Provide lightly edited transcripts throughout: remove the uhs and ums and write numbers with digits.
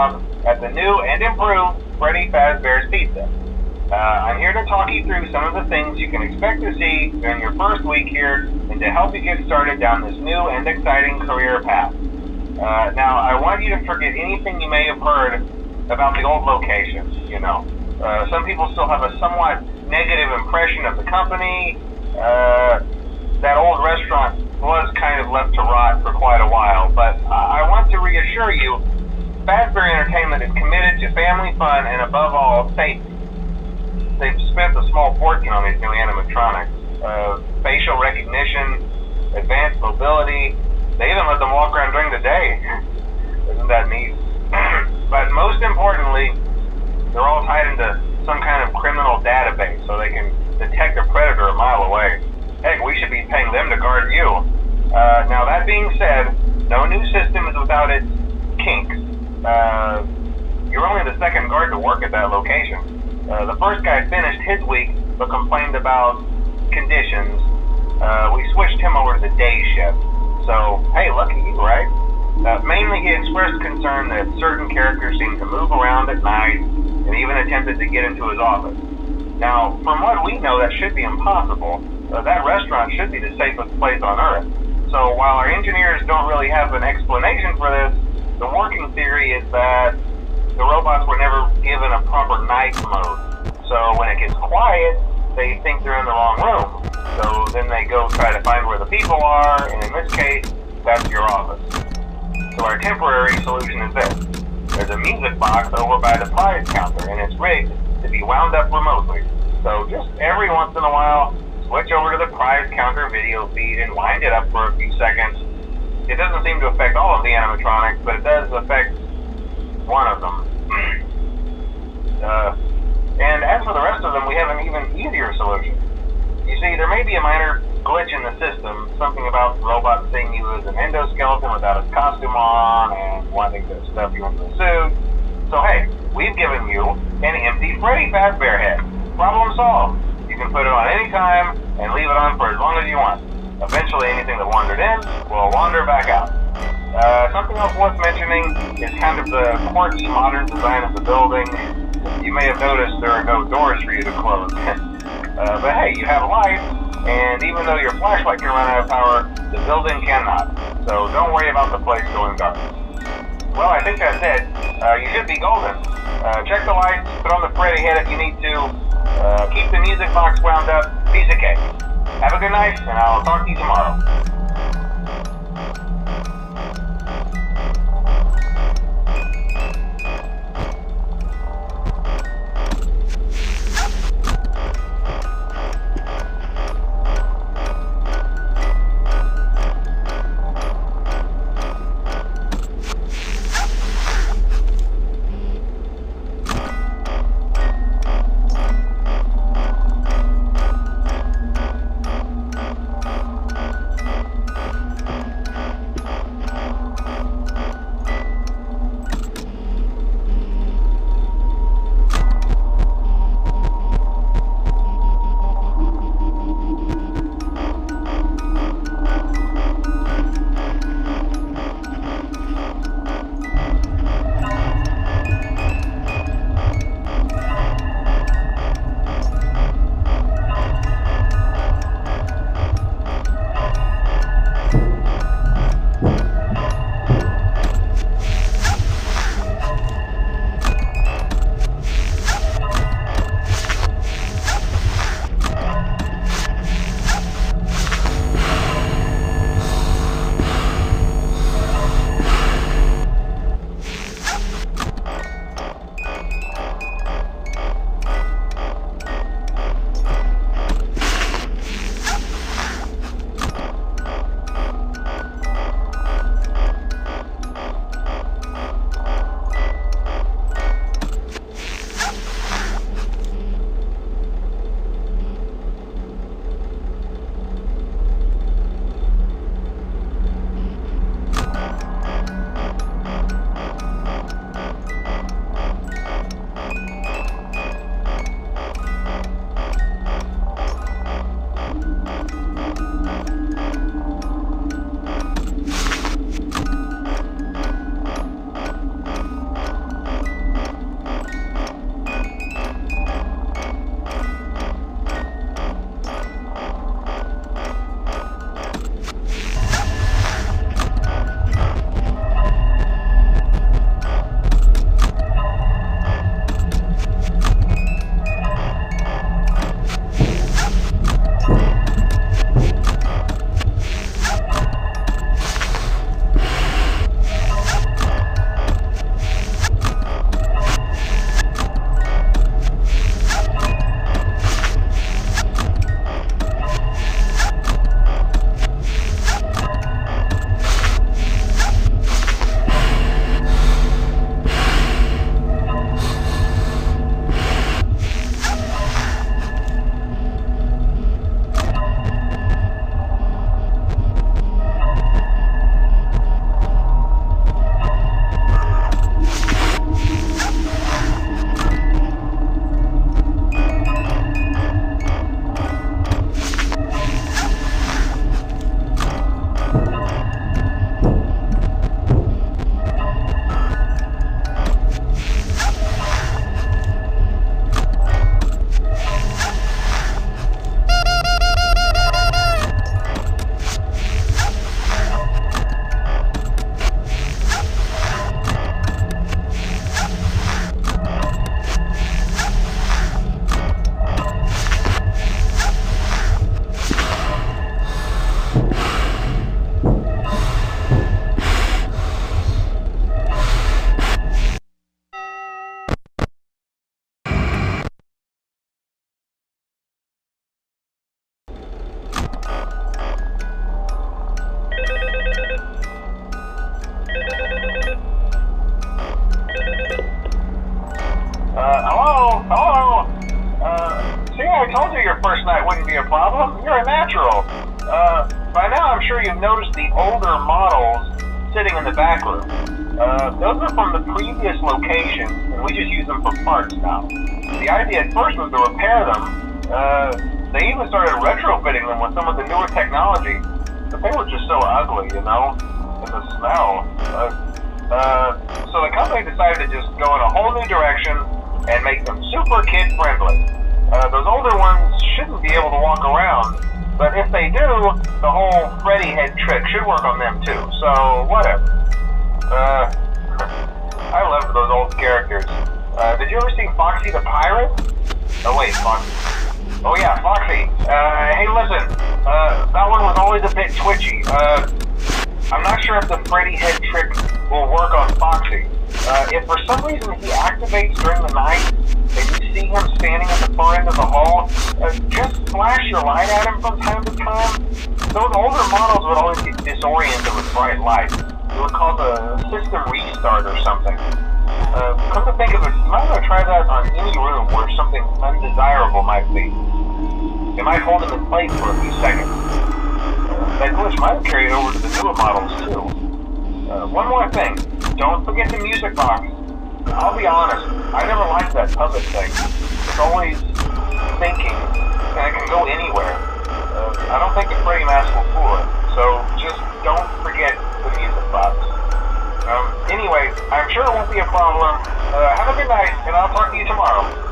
job at the new and improved Freddy Fazbear's Pizza. I'm here to talk you through some of the things you can expect to see during your first week here and to help you get started down this new and exciting career path. Now, I want you to forget anything you may have heard about the old locations, you know. Some people still have a somewhat negative impression of the company. That old restaurant was kind of left to rot for quite a while, but I want to reassure you, Fazbear Entertainment is committed to family fun and above all, safety. They've spent a small fortune on these new animatronics. Facial recognition, advanced mobility, they even let them walk around during the day. Isn't that neat? But most importantly, they're all tied into some kind of criminal database so they can detect a predator a mile away. Heck, we should be paying them to guard you. Now that being said, no new system is without its kinks. You're only the second guard to work at that location. The first guy finished his week but complained about conditions. We switched him over to the day shift. So, hey, lucky you, right? Mainly he expressed concern that certain characters seemed to move around at night and even attempted to get into his office. Now, from what we know, that should be impossible. That restaurant should be the safest place on Earth. So while our engineers don't really have an explanation for this, the working theory is that the robots were never given a proper night mode. So when it gets quiet, they think they're in the wrong room. So then they go try to find where the people are, and in this case, that's your office. So our temporary solution is this. There's a music box over by the prize counter, and it's rigged to be wound up remotely. So just every once in a while, switch over to the prize counter video feed and wind it up for a few seconds. It doesn't seem to affect all of the animatronics, but it does affect one of them. And as for the rest of them, we have an even easier solution. You see, there may be a minor glitch in the system, something about the robot seeing you as an endoskeleton without his costume on and wanting to stuff you into a suit. So hey, we've given you an empty Freddy Fazbear head. Problem solved. You can put it on any time and leave it on for as long as you want. Eventually anything that wandered in will wander back out. Something else worth mentioning is kind of the quirky modern design of the building. You may have noticed there are no doors for you to close. But hey, you have light, and even though your flashlight can run out of power, the building cannot. So don't worry about the place going dark. Well, I think that's it. You should be golden. Check the lights, put on the Freddy head if you need to. Keep the music box wound up. Piece of cake. Have a good night, and I'll talk to you tomorrow. told you your first night wouldn't be a problem. You're a natural. By now I'm sure you've noticed the older models sitting in the back room. Those are from the previous location, and we just use them for parts now. The idea at first was to repair them. They even started retrofitting them with some of the newer technology, but they were just so ugly, you know, and the smell. So the company decided to just go in a whole new direction and make them super kid-friendly. Those older ones shouldn't be able to walk around, but if they do, the whole Freddy head trick should work on them too, so whatever. I loved those old characters. Did you ever see Foxy the Pirate? Oh wait, Foxy. Oh yeah, Foxy. Hey listen, that one was always a bit twitchy. I'm not sure if the Freddy head trick will work on Foxy. If for some reason he activates during the night, and you see him standing at the far end of the hall, just flash your light at him from time to time. Those older models would always get disoriented with bright light. It would cause a system restart or something. Come to think of it, you might want to try that on any room where something undesirable might be. It might hold him in place for a few seconds. That glitch might have carried over to the newer models too. One more thing, don't forget the music box. I'll be honest, I never liked that puppet thing. It's always thinking, and it can go anywhere. I don't think the Freddy mask will fool it, so just don't forget the music box. Anyway, I'm sure it won't be a problem. Have a good night, and I'll talk to you tomorrow.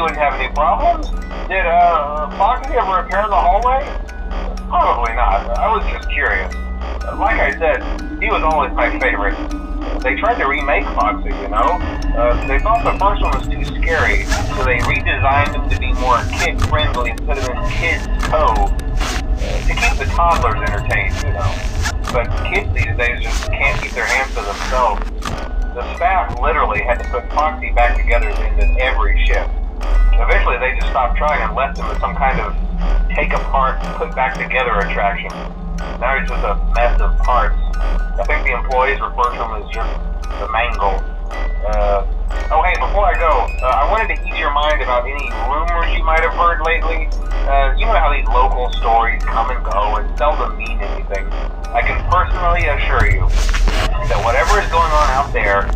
wouldn't have any problems. Did Foxy ever appear in the hallway? Probably not. I was just curious. Like I said, he was always my favorite. They tried to remake Foxy, you know? They thought the first one was too scary, so they redesigned him to be more kid-friendly instead of in kids' toe, to keep the toddlers entertained, you know? But kids these days just can't keep their hands to themselves. The staff literally had to put Foxy back together at the end of every shift. Eventually they just stopped trying and left him as some kind of take-apart, put-back-together attraction. Now he's just a mess of parts. I think the employees refer to him as just the mangle. Oh hey, before I go, I wanted to ease your mind about any rumors you might have heard lately. You know how these local stories come and go and seldom mean anything. I can personally assure you that whatever is going on out there,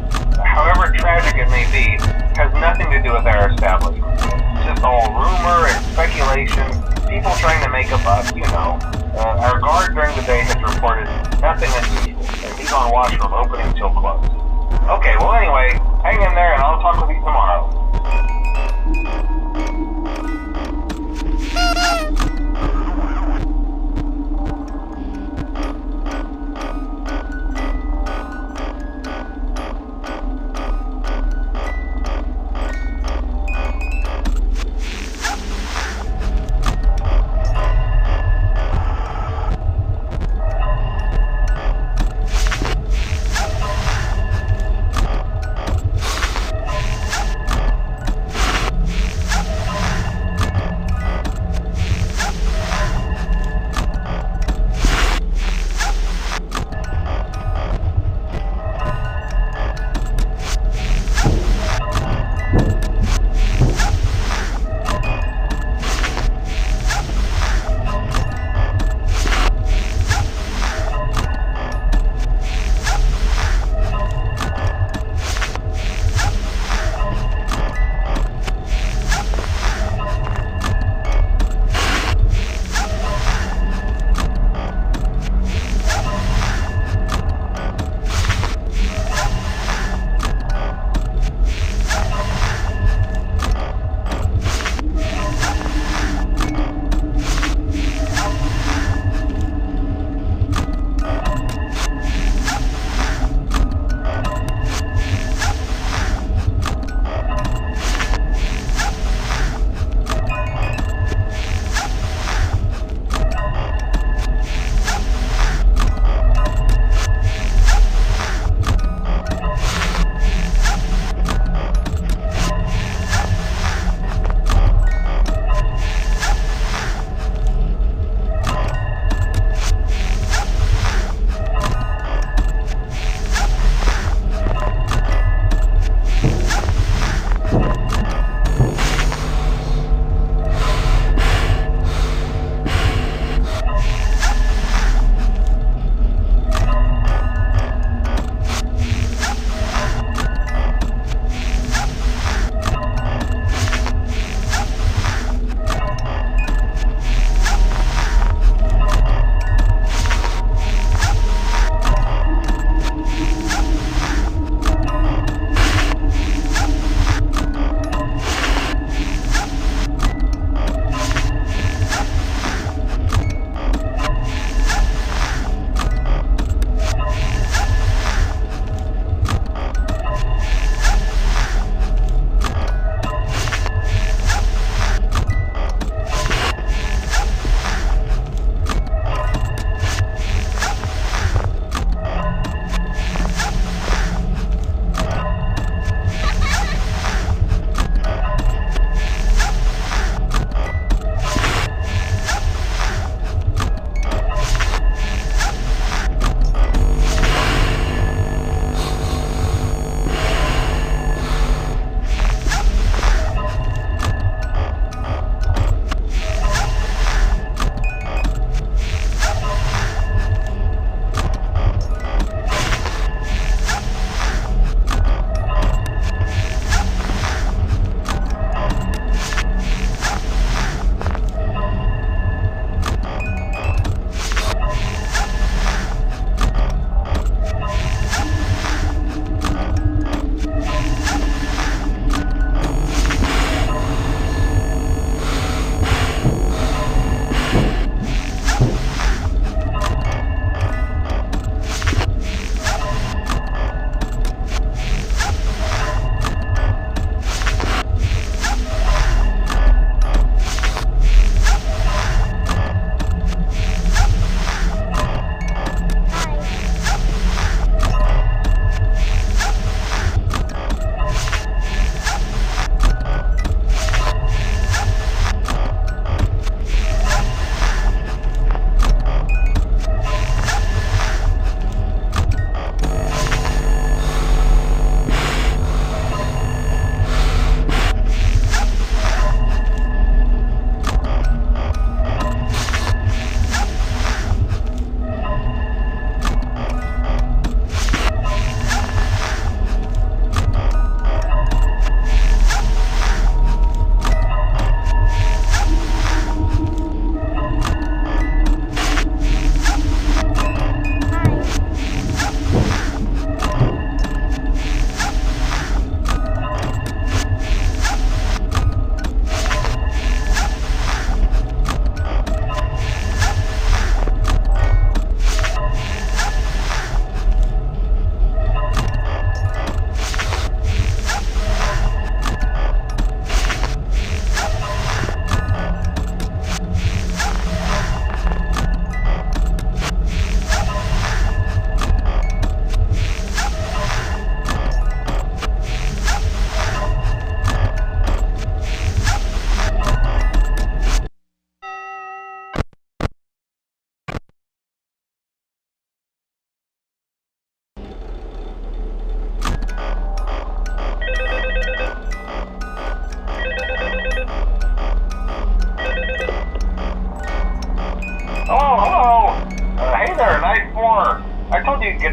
however tragic it may be, has nothing to do with our establishment. It's just all rumor and speculation, people trying to make a buck, you know. Our guard during the day has reported nothing unusual, and he's on watch from opening till close. Okay, well anyway, hang in there and I'll talk with you tomorrow.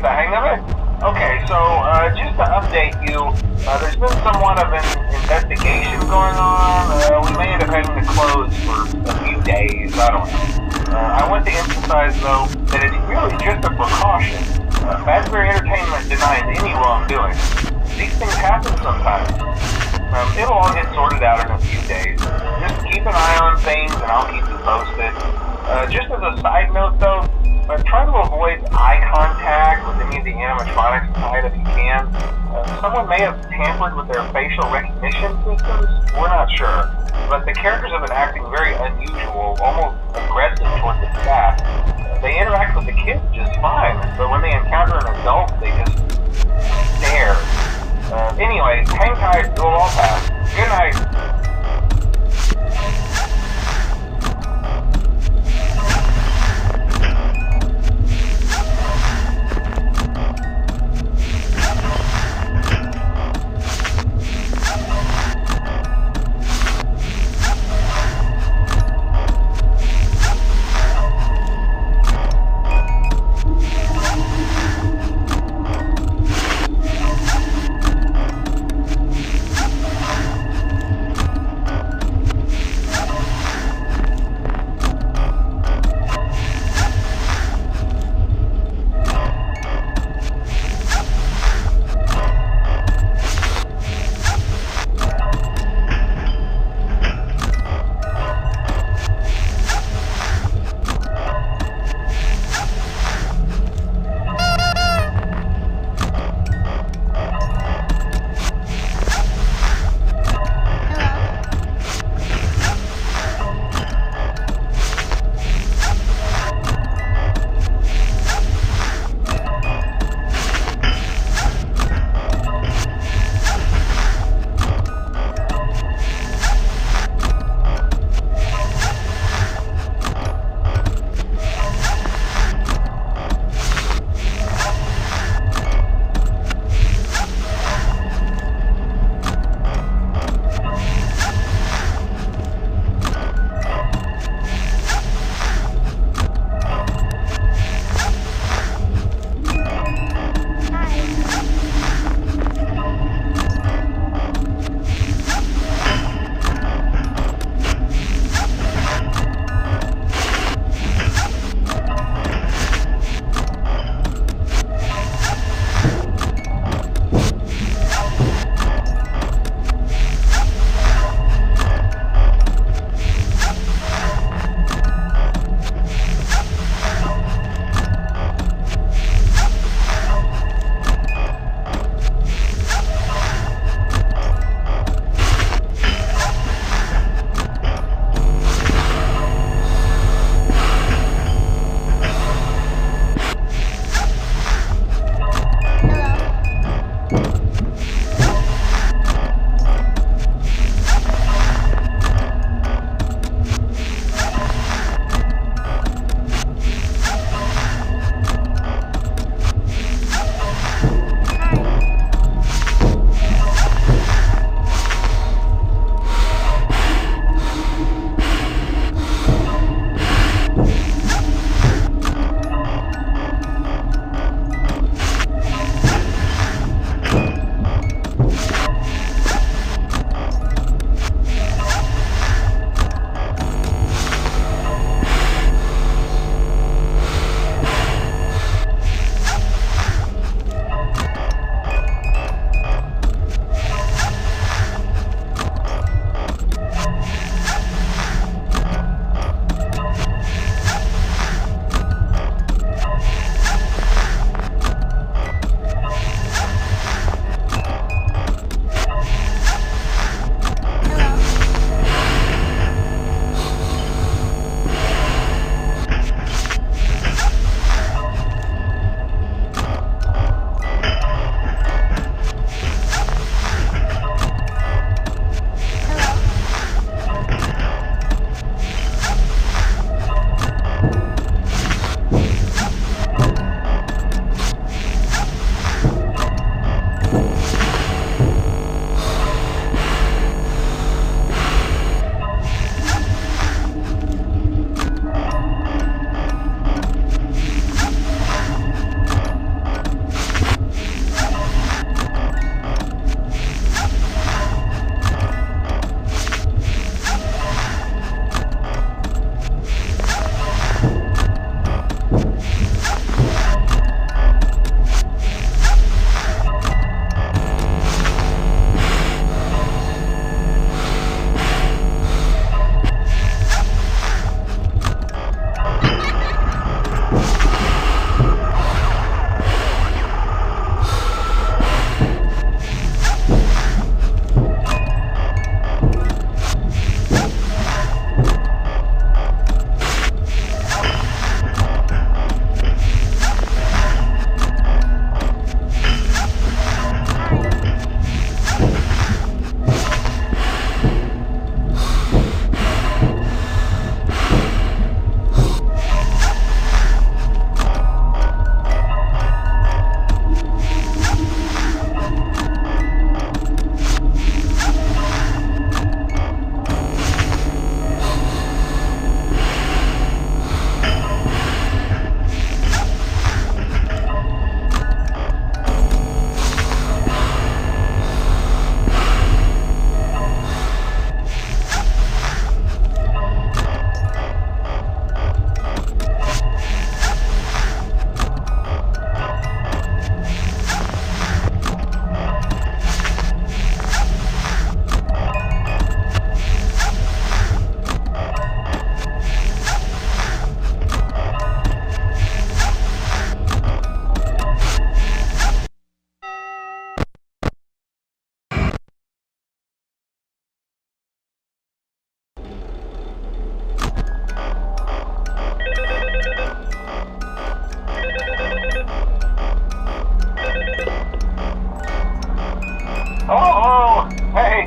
the hang of it? Okay, so just to update you, there's been somewhat of an investigation going on. We may end up having to close for a few days. I don't know. I want to emphasize, though, that it's really just a precaution. Fazbear Entertainment denies any wrongdoing. These things happen sometimes. It'll all get sorted out in a few days. Just keep an eye on things, and I'll keep you posted. Just as a side note, though, try to avoid eye contact with any of the animatronics inside if you can. Someone may have tampered with their facial recognition systems. We're not sure. But the characters have been acting very unusual, almost aggressive towards the staff. They interact with the kids just fine, but when they encounter an adult, they just stare. Anyway, hang tight, it'll all pass. Good night.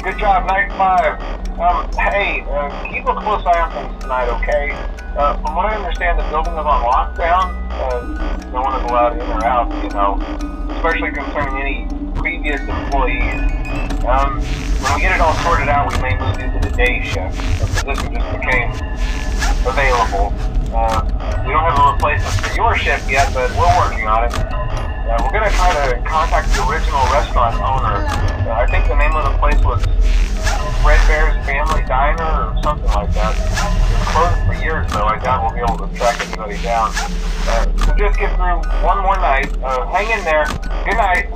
Good job, night 5. Hey, keep a close eye on things tonight, okay? From what I understand, the building is on lockdown. No one is allowed in or out, you know, especially concerning any previous employees. When we get it all sorted out, we may move you to the day shift. The position just became available. We don't have a replacement for your shift yet, but we're working on it. We're going to try to contact the original restaurant owner. I think the name of the place was Red Bear's Family Diner or something like that. It's closed for years, though. I doubt we'll be able to track anybody down. So just get through one more night. Hang in there. Good night.